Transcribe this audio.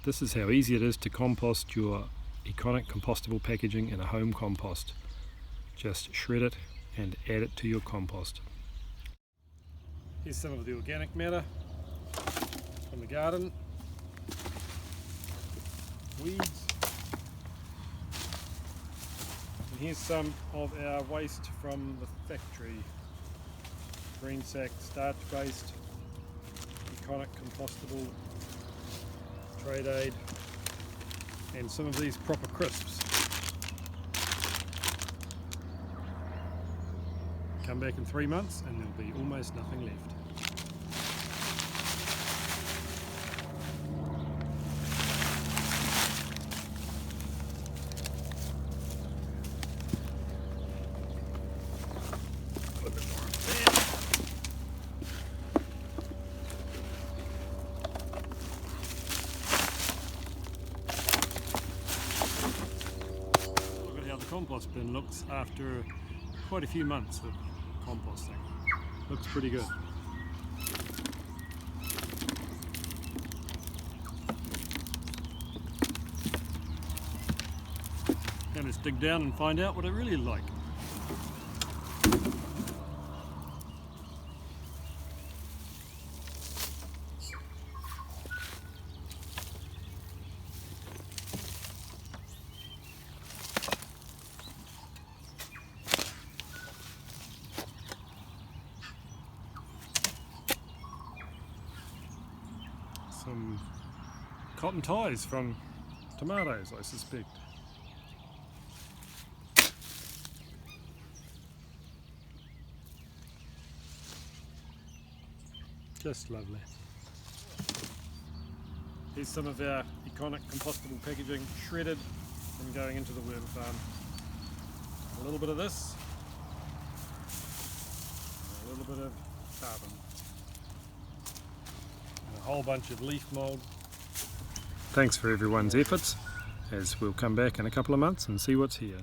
This is how easy it is to compost your Econic compostable packaging in a home compost. Just shred it and add it to your compost. Here's some of the organic matter from the garden. Weeds. And here's some of our waste from the factory. Green sack, starch based, Econic compostable, trade aid, and some of these proper crisps. Come back in 3 months and there'll be almost nothing left. Compost bin looks after quite a few months of composting. Looks pretty good. Now let's dig down and find out what it really is like. Some cotton ties from tomatoes, I suspect. Just lovely. Here's some of our Econic compostable packaging shredded and going into the worm farm. A little bit of this, a little bit of carbon. A whole bunch of leaf mould. Thanks for everyone's efforts, as we'll come back in a couple of months and see what's here.